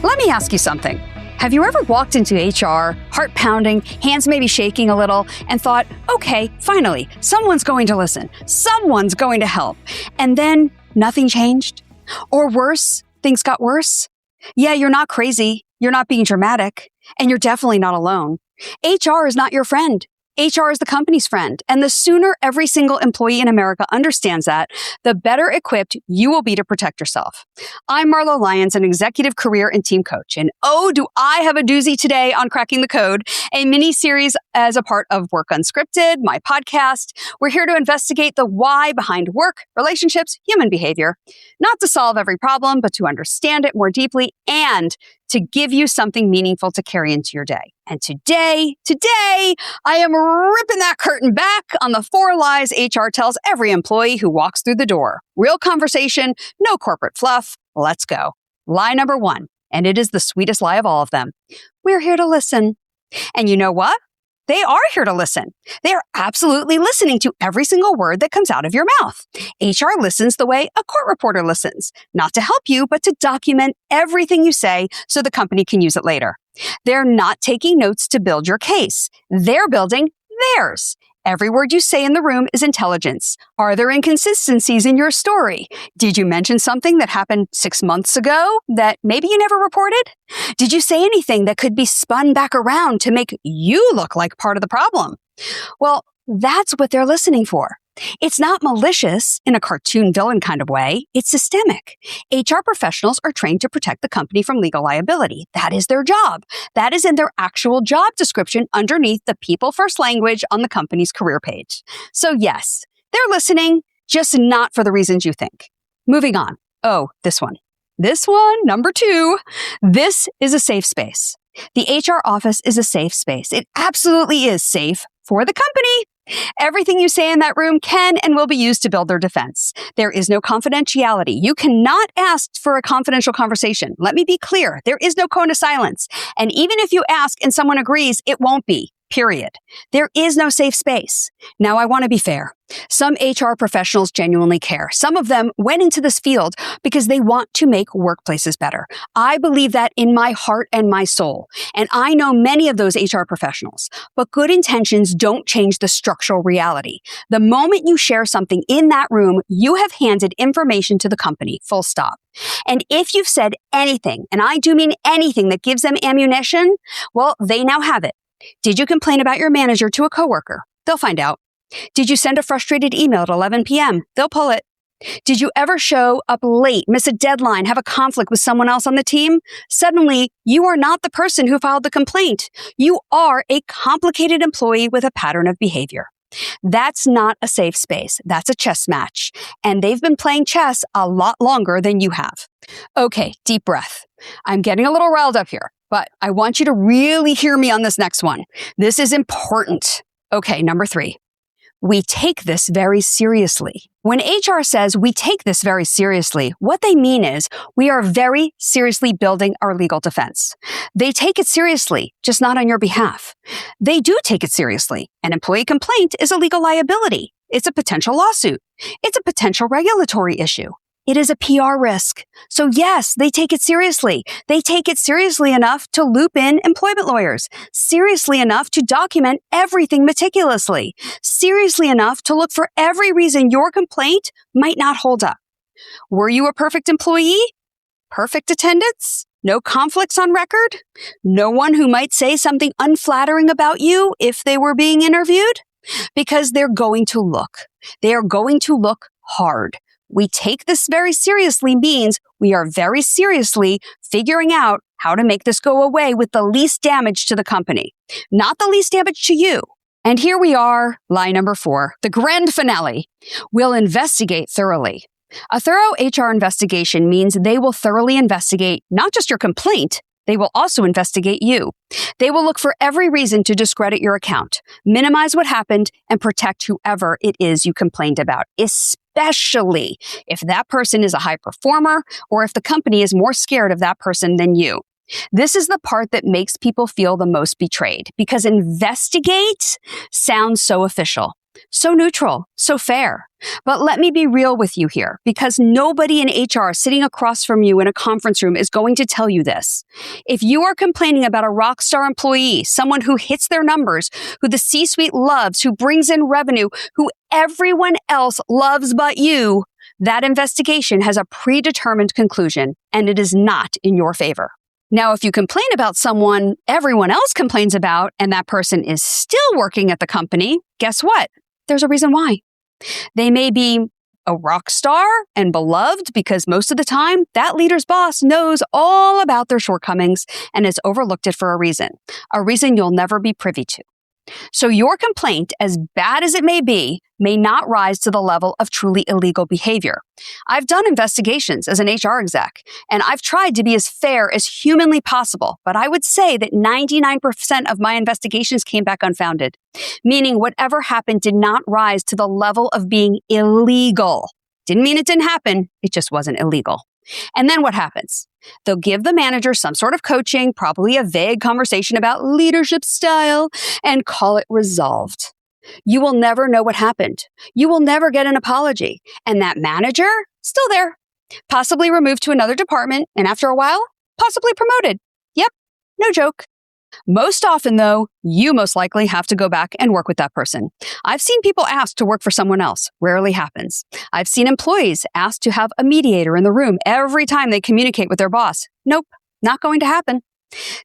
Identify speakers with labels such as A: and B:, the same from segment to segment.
A: Let me ask you something. Have you ever walked into HR, heart pounding, hands maybe shaking a little, and thought, okay, finally, someone's going to listen. Someone's going to help. And then nothing changed? Or worse, things got worse? Yeah, you're not crazy. You're not being dramatic. And you're definitely not alone. HR is not your friend. HR is the company's friend. And the sooner every single employee in America understands that, the better equipped you will be to protect yourself. I'm Marlo Lyons, an executive career and team coach. And oh, do I have a doozy today on Cracking the Code, a mini-series as a part of Work Unscripted, my podcast. We're here to investigate the why behind work, relationships, human behavior, not to solve every problem, but to understand it more deeply and to give you something meaningful to carry into your day. And today, I am ripping that curtain back on the 4 lies HR tells every employee who walks through the door. Real conversation, no corporate fluff. Let's go. Lie number 1, and it is the sweetest lie of all of them. We're here to listen. And you know what? They are here to listen. They are absolutely listening to every single word that comes out of your mouth. HR listens the way a court reporter listens, not to help you, but to document everything you say so the company can use it later. They're not taking notes to build your case. They're building theirs. Every word you say in the room is intelligence. Are there inconsistencies in your story? Did you mention something that happened 6 months ago that maybe you never reported? Did you say anything that could be spun back around to make you look like part of the problem? Well, that's what they're listening for. It's not malicious in a cartoon villain kind of way. It's systemic. HR professionals are trained to protect the company from legal liability. That is their job. That is in their actual job description underneath the people first language on the company's career page. So yes, they're listening, just not for the reasons you think. Moving on. Oh, this one. This one, number 2. This is a safe space. The HR office is a safe space. It absolutely is safe for the company. Everything you say in that room can and will be used to build their defense. There is no confidentiality. You cannot ask for a confidential conversation. Let me be clear. There is no cone of silence. And even if you ask and someone agrees, it won't be. Period. There is no safe space. Now, I want to be fair. Some HR professionals genuinely care. Some of them went into this field because they want to make workplaces better. I believe that in my heart and my soul. And I know many of those HR professionals. But good intentions don't change the structural reality. The moment you share something in that room, you have handed information to the company, full stop. And if you've said anything, and I do mean anything that gives them ammunition, well, they now have it. Did you complain about your manager to a coworker? They'll find out. Did you send a frustrated email at 11 p.m.? They'll pull it. Did you ever show up late, miss a deadline, have a conflict with someone else on the team? Suddenly, you are not the person who filed the complaint. You are a complicated employee with a pattern of behavior. That's not a safe space. That's a chess match. And they've been playing chess a lot longer than you have. Okay, deep breath. I'm getting a little riled up here, but I want you to really hear me on this next one. This is important. Okay, number 3. We take this very seriously. When HR says we take this very seriously, what they mean is we are very seriously building our legal defense. They take it seriously, just not on your behalf. They do take it seriously. An employee complaint is a legal liability. It's a potential lawsuit. It's a potential regulatory issue. It is a PR risk. So yes, they take it seriously. They take it seriously enough to loop in employment lawyers, seriously enough to document everything meticulously, seriously enough to look for every reason your complaint might not hold up. Were you a perfect employee? Perfect attendance? No conflicts on record? No one who might say something unflattering about you if they were being interviewed? Because they're going to look. They are going to look hard. We take this very seriously means we are very seriously figuring out how to make this go away with the least damage to the company, not the least damage to you. And here we are, lie number 4, the grand finale. We'll investigate thoroughly. A thorough HR investigation means they will thoroughly investigate not just your complaint, they will also investigate you. They will look for every reason to discredit your account, minimize what happened, and protect whoever it is you complained about, especially if that person is a high performer or if the company is more scared of that person than you. This is the part that makes people feel the most betrayed because investigate sounds so official. So neutral, so fair. But let me be real with you here, because nobody in HR sitting across from you in a conference room is going to tell you this. If you are complaining about a rock star employee, someone who hits their numbers, who the C-suite loves, who brings in revenue, who everyone else loves but you, that investigation has a predetermined conclusion, and it is not in your favor. Now, if you complain about someone everyone else complains about, and that person is still working at the company, guess what? There's a reason why. They may be a rock star and beloved because most of the time, that leader's boss knows all about their shortcomings and has overlooked it for a reason you'll never be privy to. So your complaint, as bad as it may not rise to the level of truly illegal behavior. I've done investigations as an HR exec, and I've tried to be as fair as humanly possible, but I would say that 99% of my investigations came back unfounded, meaning whatever happened did not rise to the level of being illegal. Didn't mean it didn't happen, it just wasn't illegal. And then what happens? They'll give the manager some sort of coaching, probably a vague conversation about leadership style, and call it resolved. You will never know what happened. You will never get an apology. And that manager, still there, possibly removed to another department, and after a while, possibly promoted. Yep, no joke. Most often, though, you most likely have to go back and work with that person. I've seen people ask to work for someone else. Rarely happens. I've seen employees ask to have a mediator in the room every time they communicate with their boss. Nope, not going to happen.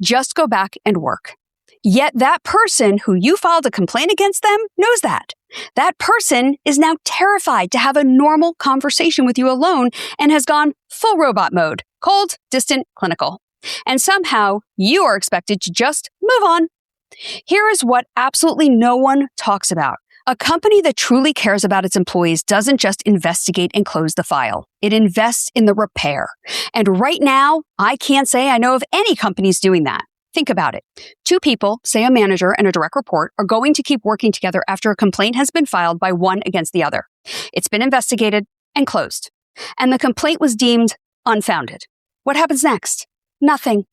A: Just go back and work. Yet that person who you filed a complaint against them knows that. That person is now terrified to have a normal conversation with you alone and has gone full robot mode, cold, distant, clinical. And somehow you are expected to just move on. Here is what absolutely no one talks about. A company that truly cares about its employees doesn't just investigate and close the file. It invests in the repair. And right now, I can't say I know of any companies doing that. Think about it. Two people, say a manager and a direct report, are going to keep working together after a complaint has been filed by one against the other. It's been investigated and closed. And the complaint was deemed unfounded. What happens next? Nothing.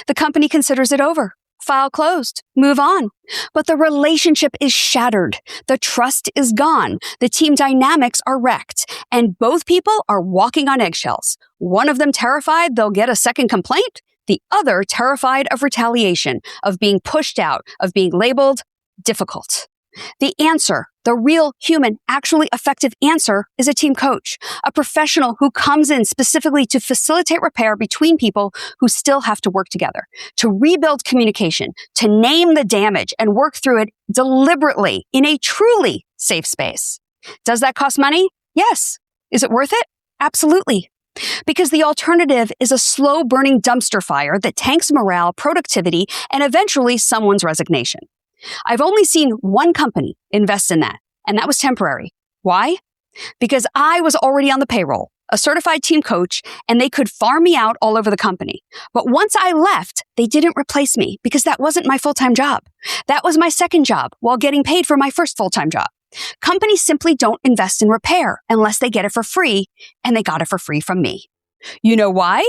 A: The company considers it over. File closed. Move on. But the relationship is shattered. The trust is gone. The team dynamics are wrecked. And both people are walking on eggshells. One of them terrified they'll get a second complaint. The other terrified of retaliation, of being pushed out, of being labeled difficult. The answer, the real human, actually effective answer, is a team coach, a professional who comes in specifically to facilitate repair between people who still have to work together, to rebuild communication, to name the damage and work through it deliberately in a truly safe space. Does that cost money? Yes. Is it worth it? Absolutely. Because the alternative is a slow-burning dumpster fire that tanks morale, productivity, and eventually someone's resignation. I've only seen one company invest in that, and that was temporary. Why? Because I was already on the payroll, a certified team coach, and they could farm me out all over the company. But once I left, they didn't replace me because that wasn't my full-time job. That was my second job while getting paid for my first full-time job. Companies simply don't invest in repair unless they get it for free, and they got it for free from me. You know why?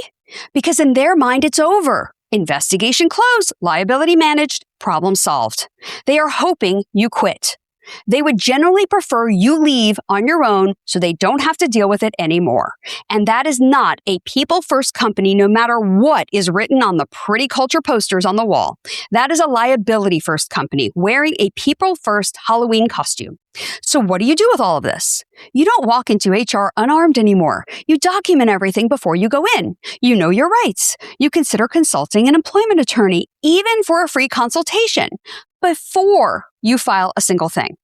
A: Because in their mind, it's over. Investigation closed, liability managed, problem solved. They are hoping you quit. They would generally prefer you leave on your own so they don't have to deal with it anymore. And that is not a people-first company no matter what is written on the pretty culture posters on the wall. That is a liability-first company wearing a people-first Halloween costume. So what do you do with all of this? You don't walk into HR unarmed anymore. You document everything before you go in. You know your rights. You consider consulting an employment attorney, even for a free consultation, before you file a single thing.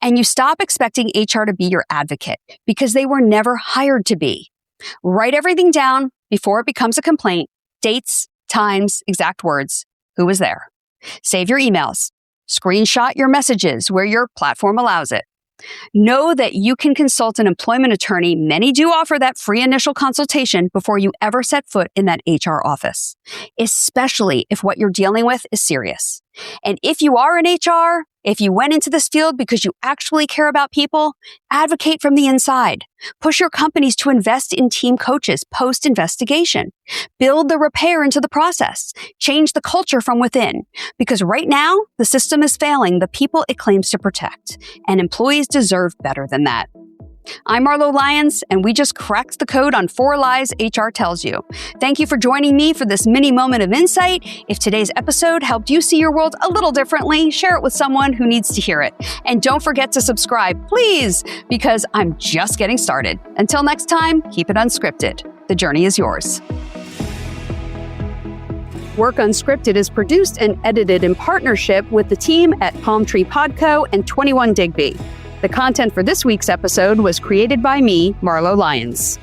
A: And you stop expecting HR to be your advocate because they were never hired to be. Write everything down before it becomes a complaint. Dates, times, exact words. Who was there? Save your emails. Screenshot your messages where your platform allows it. Know that you can consult an employment attorney. Many do offer that free initial consultation before you ever set foot in that HR office, especially if what you're dealing with is serious. And if you are in HR, if you went into this field because you actually care about people, advocate from the inside. Push your companies to invest in team coaches post-investigation. Build the repair into the process. Change the culture from within. Because right now, the system is failing the people it claims to protect. And employees deserve better than that. I'm Marlo Lyons, and we just cracked the code on 4 lies HR tells you. Thank you for joining me for this mini moment of insight. If today's episode helped you see your world a little differently, share it with someone who needs to hear it. And don't forget to subscribe, please, because I'm just getting started. Until next time, keep it unscripted. The journey is yours. Work Unscripted is produced and edited in partnership with the team at Palm Tree Podco and 21 Digby. The content for this week's episode was created by me, Marlo Lyons.